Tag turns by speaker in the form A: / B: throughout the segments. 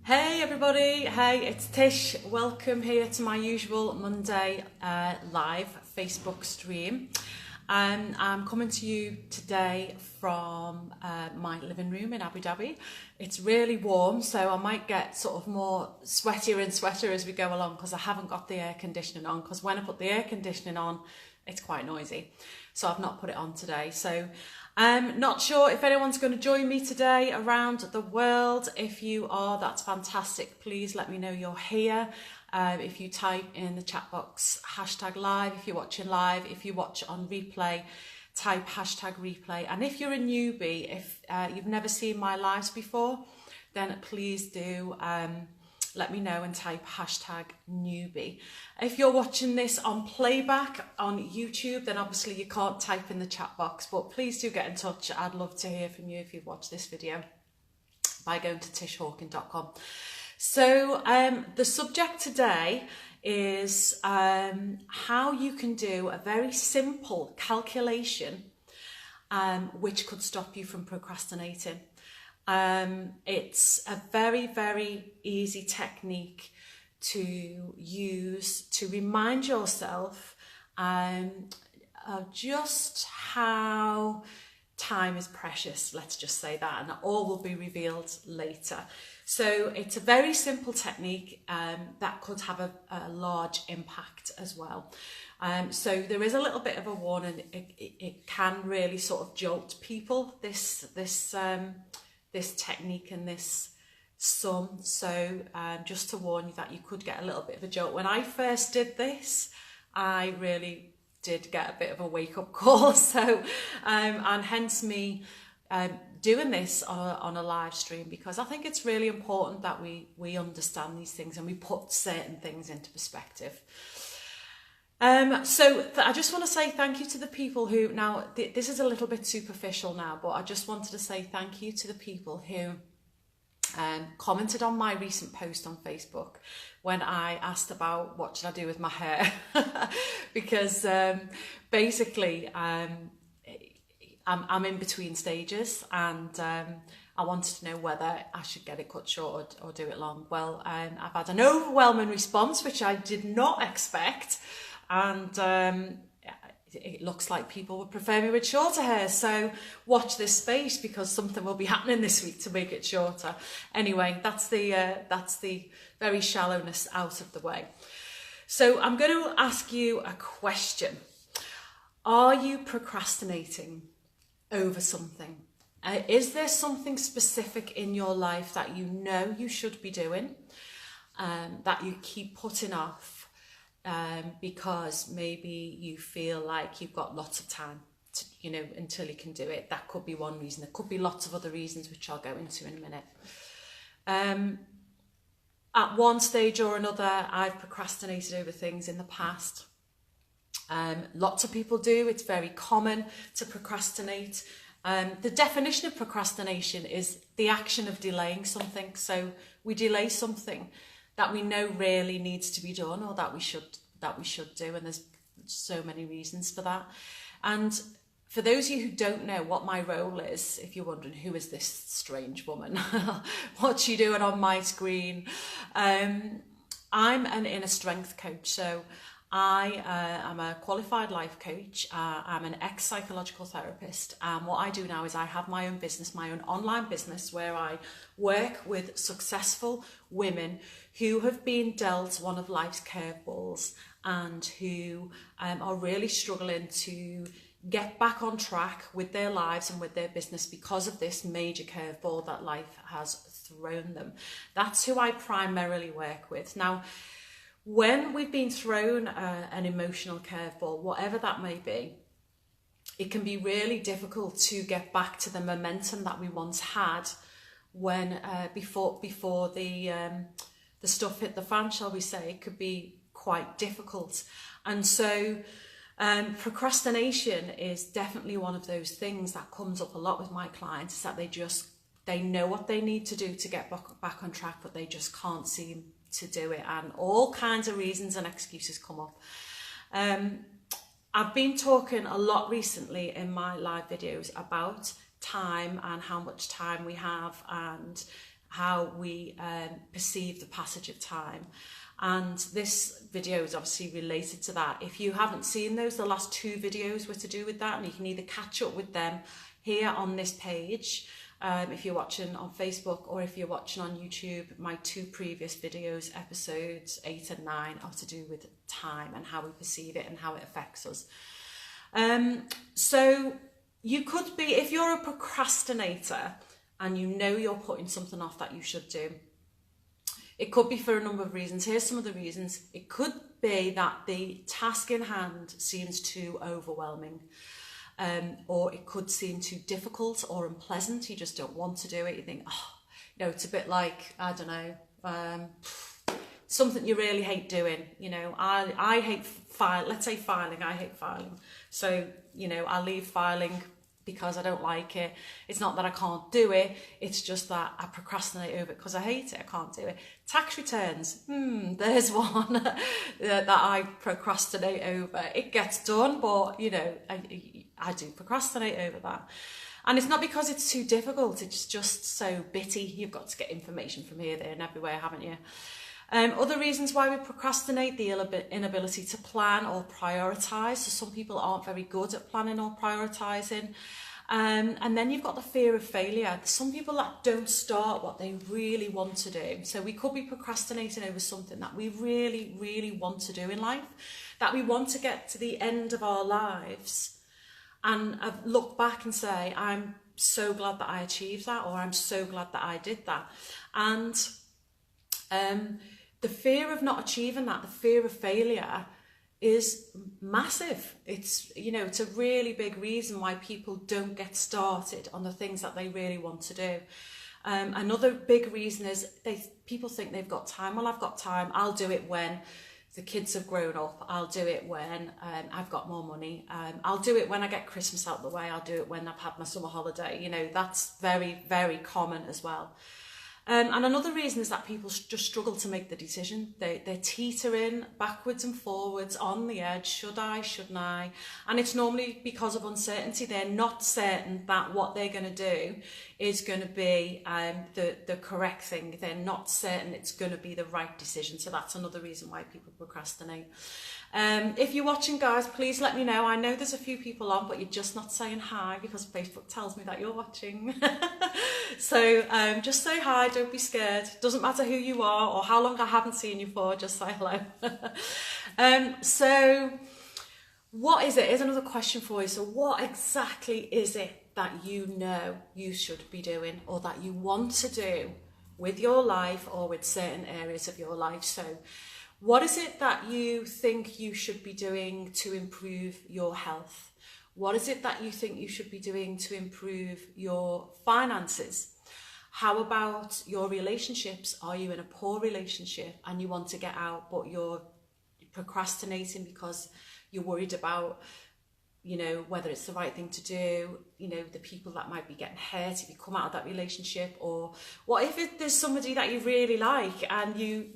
A: Hey everybody, hey, it's Tish. Welcome here to my usual Monday live Facebook stream. I'm coming to you today from my living room in Abu Dhabi. It's really warm, so I might get sort of more sweatier and sweater as we go along because I haven't got the air conditioning on, because when I put the air conditioning on, it's quite noisy. So I've not put it on today. So not sure if anyone's going to join me today around the world. If you are, that's fantastic. Please let me know you're here. If you type in the chat box #live, if you're watching live, if you watch on replay, type #replay. And if you're a newbie, if you've never seen my lives before, then please do let me know and type #newbie. If you're watching this on playback on YouTube, then obviously you can't type in the chat box, but please do get in touch. I'd love to hear from you if you've watched this video by going to tishhawken.com. So the subject today is how you can do a very simple calculation which could stop you from procrastinating. It's a very, very easy technique to use to remind yourself of just how time is precious, let's just say that, and all will be revealed later. So it's a very simple technique that could have a large impact as well. So there is a little bit of a warning. It can really sort of jolt people, this technique and this sum. So just to warn you that you could get a little bit of a jolt. When I first did this, I really did get a bit of a wake-up call. So and hence me doing this on a live stream, because I think it's really important that we understand these things and we put certain things into perspective. So I just want to say thank you to the people who, now this is a little bit superficial now, but I just wanted to say thank you to the people who commented on my recent post on Facebook when I asked about what should I do with my hair. Because basically I'm in between stages, and I wanted to know whether I should get it cut short or do it long. Well, I've had an overwhelming response, which I did not expect. And it looks like people would prefer me with shorter hair. So watch this space, because something will be happening this week to make it shorter. Anyway, that's the very shallowness out of the way. So I'm going to ask you a question. Are you procrastinating over something? Is there something specific in your life that you know you should be doing, that you keep putting off? Because maybe you feel like you've got lots of time to, until you can do it. That could be one reason. There could be lots of other reasons, which I'll go into in a minute. At one stage or another, I've procrastinated over things in the past. Lots of people do. It's very common to procrastinate. The definition of procrastination is the action of delaying something. So we delay something that we know really needs to be done, or that we should do, and there's so many reasons for that. And for those of you who don't know what my role is, if you're wondering who is this strange woman, what's she doing on my screen, I'm an inner strength coach. So I am a qualified life coach. I'm an ex-psychological therapist. What I do now is I have my own business, my own online business, where I work with successful women who have been dealt one of life's curveballs and who are really struggling to get back on track with their lives and with their business because of this major curveball that life has thrown them. That's who I primarily work with. Now, when we've been thrown an emotional curveball, whatever that may be, it can be really difficult to get back to the momentum that we once had when before the stuff hit the fan, shall we say. It could be quite difficult. And so procrastination is definitely one of those things that comes up a lot with my clients, is that they know what they need to do to get back on track, but they just can't seem to do it, and all kinds of reasons and excuses come up. I've been talking a lot recently in my live videos about time and how much time we have, and how we perceive the passage of time. And this video is obviously related to that. If you haven't seen those, the last 2 videos were to do with that, and you can either catch up with them here on this page, if you're watching on Facebook, or if you're watching on YouTube, my 2 previous videos, episodes 8 and 9, are to do with time and how we perceive it and how it affects us. So you could be, if you're a procrastinator and you know you're putting something off that you should do, it could be for a number of reasons. Here's some of the reasons. It could be that the task in hand seems too overwhelming, or it could seem too difficult or unpleasant. You just don't want to do it. You think, oh, you know, it's a bit like, I don't know, something you really hate doing. You know, I hate let's say filing. I hate filing. So, you know, I leave filing because I don't like it. It's not that I can't do it, it's just that I procrastinate over it because I hate it, I can't do it. Tax returns, there's one that I procrastinate over. It gets done, but you know, I do procrastinate over that. And it's not because it's too difficult, it's just so bitty. You've got to get information from here, there and everywhere, haven't you? Other reasons why we procrastinate: the inability to plan or prioritise. So some people aren't very good at planning or prioritising. And then you've got the fear of failure. Some people that don't start what they really want to do. So we could be procrastinating over something that we really, really want to do in life, that we want to get to the end of our lives and look back and say, I'm so glad that I achieved that, or I'm so glad that I did that. And the fear of not achieving that, the fear of failure, is massive. It's, you know, it's a really big reason why people don't get started on the things that they really want to do. Another big reason is people think they've got time. Well, I've got time. I'll do it when the kids have grown up. I'll do it when I've got more money. I'll do it when I get Christmas out of the way. I'll do it when I've had my summer holiday. You know, that's very, very common as well. And another reason is that people just struggle to make the decision. They're teetering backwards and forwards on the edge. Should I? Shouldn't I? And it's normally because of uncertainty. They're not certain that what they're going to do is going to be the correct thing. They're not certain it's going to be the right decision. So that's another reason why people procrastinate. If you're watching, guys, please let me know. I know there's a few people on, but you're just not saying hi because Facebook tells me that you're watching. So just say hi, don't be scared. Doesn't matter who you are or how long I haven't seen you for, just say hello. So what is it? Here's another question for you. So what exactly is it that you know you should be doing, or that you want to do with your life or with certain areas of your life? So what is it that you think you should be doing to improve your health? What is it that you think you should be doing to improve your finances? How about your relationships? Are you in a poor relationship and you want to get out, but you're procrastinating because you're worried about, you know, whether it's the right thing to do, you know, the people that might be getting hurt if you come out of that relationship? Or what if there's somebody that you really like and you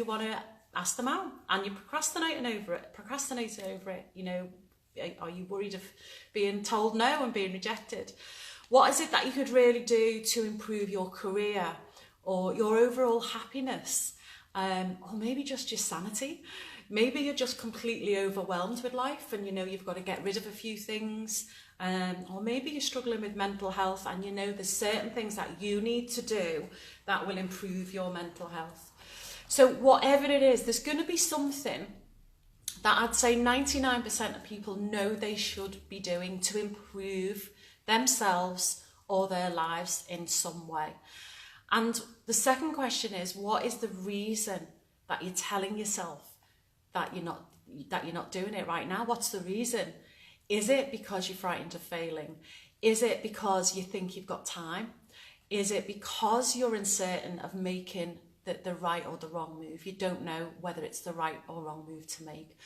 A: want to ask them out and you're procrastinating over it, you know? Are you worried of being told no and being rejected? What is it that you could really do to improve your career or your overall happiness? Or maybe just your sanity? Maybe you're just completely overwhelmed with life and you know you've got to get rid of a few things. Or maybe you're struggling with mental health and you know there's certain things that you need to do that will improve your mental health. So whatever it is, there's going to be something that I'd say 99% of people know they should be doing to improve themselves or their lives in some way. And the second question is, what is the reason that you're telling yourself that you're not doing it right now? What's the reason? Is it because you're frightened of failing? Is it because you think you've got time? Is it because you're uncertain of making the right or the wrong move? You don't know whether it's the right or wrong move to make.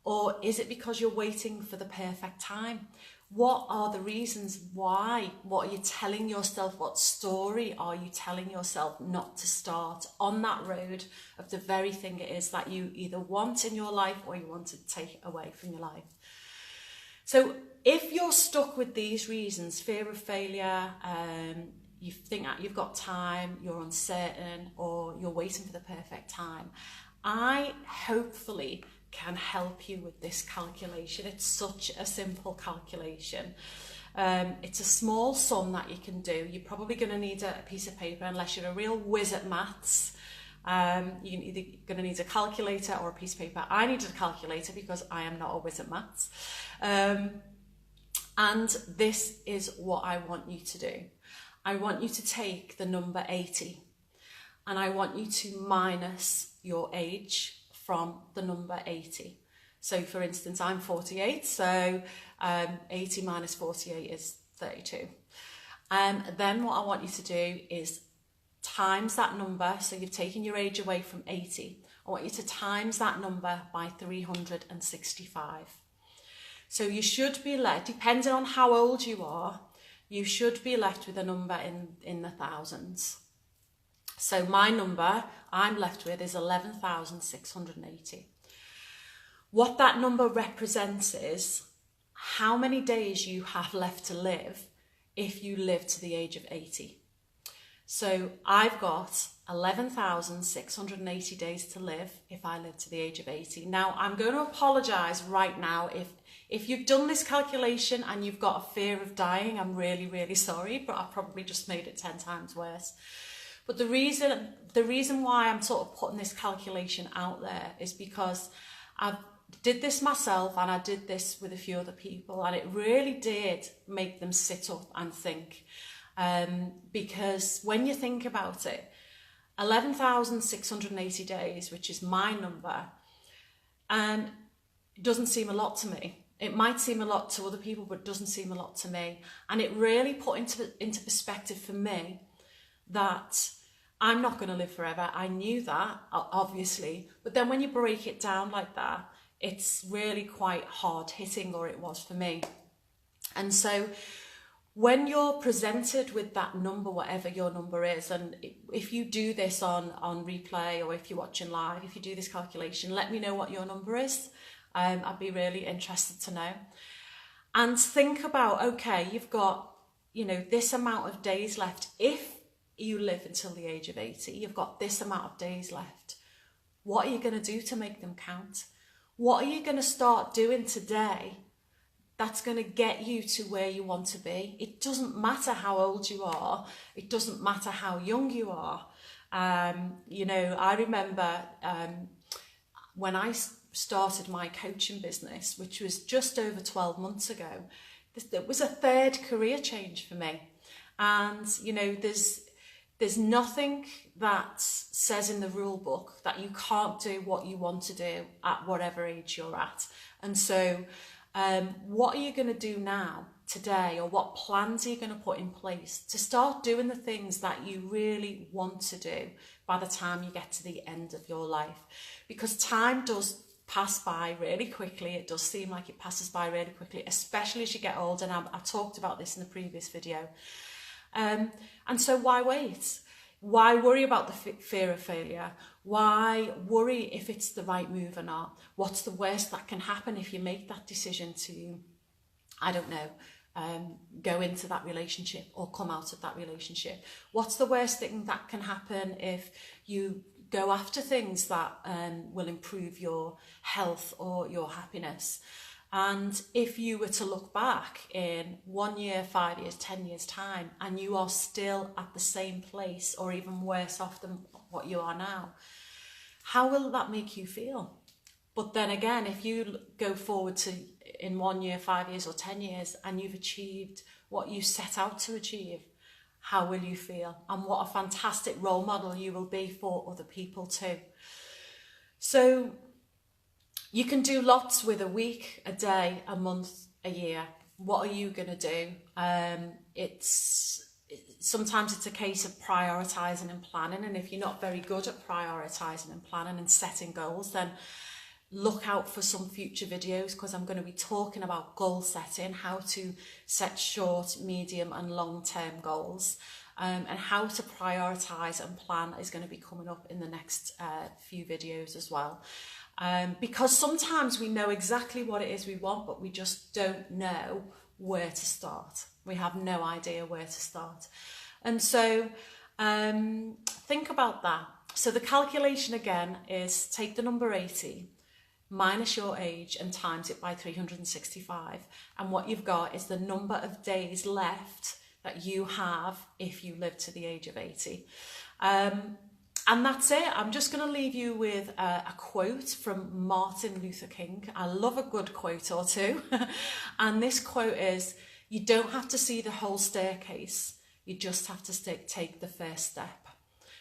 A: Or is it because you're waiting for the perfect time? What are the reasons why? What are you telling yourself? What story are you telling yourself not to start on that road of the very thing it is that you either want in your life or you want to take away from your life? So if you're stuck with these reasons, fear of failure, you think that you've got time, you're uncertain, or you're waiting for the perfect time, I hopefully can help you with this calculation. It's such a simple calculation. It's a small sum that you can do. You're probably going to need a piece of paper unless you're a real whiz at maths. You're either going to need a calculator or a piece of paper. I needed a calculator because I am not a whiz at maths. And this is what I want you to do. I want you to take the number 80 and I want you to minus your age from the number 80. So for instance, I'm 48, so 80 minus 48 is 32. Then what I want you to do is times that number. So you've taken your age away from 80. I want you to times that number by 365. So you should be left, depending on how old you are, you should be left with a number in the thousands. So my number I'm left with is 11,680. What that number represents is how many days you have left to live if you live to the age of 80. So I've got 11,680 days to live if I live to the age of 80. Now, I'm going to apologise right now if you've done this calculation and you've got a fear of dying. I'm really, really sorry, but I've probably just made it 10 times worse. But the reason why I'm sort of putting this calculation out there is because I did this myself and I did this with a few other people, and it really did make them sit up and think. Because when you think about it, 11,680 days, which is my number, it doesn't seem a lot to me. It might seem a lot to other people, but it doesn't seem a lot to me. And it really put into perspective for me that I'm not going to live forever. I knew that, obviously. But then when you break it down like that, it's really quite hard hitting, or it was for me. And so when you're presented with that number, whatever your number is, and if you do this on replay or if you're watching live, if you do this calculation, let me know what your number is. I'd be really interested to know. And think about, okay, you've got, this amount of days left. If you live until the age of 80, you've got this amount of days left. What are you going to do to make them count? What are you going to start doing today that's going to get you to where you want to be? It doesn't matter how old you are. It doesn't matter how young you are. I remember when I started my coaching business, which was just over 12 months ago, it was a third career change for me. And, there's nothing that says in the rule book that you can't do what you want to do at whatever age you're at. And so what are you going to do now, today, or what plans are you going to put in place to start doing the things that you really want to do by the time you get to the end of your life? Because time does pass by really quickly. It does seem like it passes by really quickly, especially as you get older. And I talked about this in the previous video. And so why wait? Why worry about the fear of failure? Why worry if it's the right move or not? What's the worst that can happen if you make that decision to, go into that relationship or come out of that relationship? What's the worst thing that can happen if you go after things that will improve your health or your happiness? And if you were to look back in 1 year, 5 years, 10 years time, and you are still at the same place or even worse off than what you are now, how will that make you feel? But then again, if you go forward to in 1 year, 5 years or 10 years, and you've achieved what you set out to achieve, how will you feel? And what a fantastic role model you will be for other people too. So you can do lots with a week, a day, a month, a year. What are you going to do? Sometimes it's a case of prioritising and planning. And if you're not very good at prioritising and planning and setting goals, then look out for some future videos, because I'm going to be talking about goal setting, how to set short, medium and long-term goals. And how to prioritise and plan is going to be coming up in the next few videos as well. Because sometimes we know exactly what it is we want, but we just don't know where to start. We have no idea where to start. And so think about that. So the calculation again is take the number 80 minus your age and times it by 365. And what you've got is the number of days left that you have if you live to the age of 80. And that's it. I'm just going to leave you with a quote from Martin Luther King. I love a good quote or two. And this quote is, you don't have to see the whole staircase. You just have to take the first step,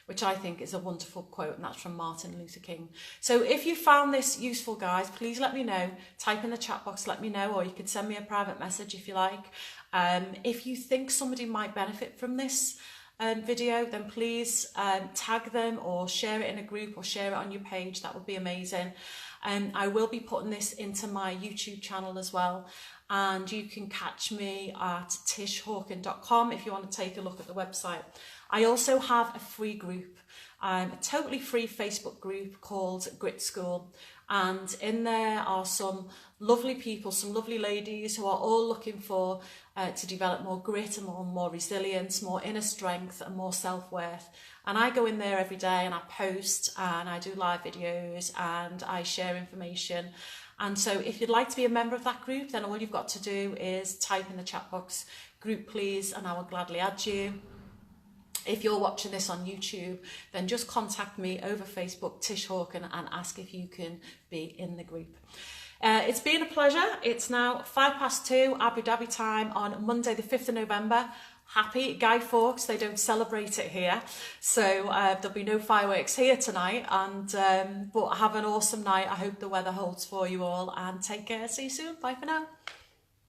A: which I think is a wonderful quote, and that's from Martin Luther King. So if you found this useful, guys, please let me know. Type in the chat box, let me know, or you could send me a private message if you like. If you think somebody might benefit from this video, then please tag them or share it in a group or share it on your page. That would be amazing. I will be putting this into my YouTube channel as well, and you can catch me at tishhawken.com if you want to take a look at the website. I also have a free group, a totally free Facebook group called Grit School, and in there are some lovely people, some lovely ladies who are all looking for to develop more grit and more resilience, more inner strength and more self-worth. And I go in there every day and I post and I do live videos and I share information. And so if you'd like to be a member of that group, then all you've got to do is type in the chat box, group please, and I will gladly add you. If you're watching this on YouTube, then just contact me over Facebook, Tish Hawken, and ask if you can be in the group. It's been a pleasure. It's now 2:05 Abu Dhabi time on Monday, the 5th of November. Happy Guy Fawkes. They don't celebrate it here, so there'll be no fireworks here tonight. And but have an awesome night. I hope the weather holds for you all, and take care. See you soon. Bye for now.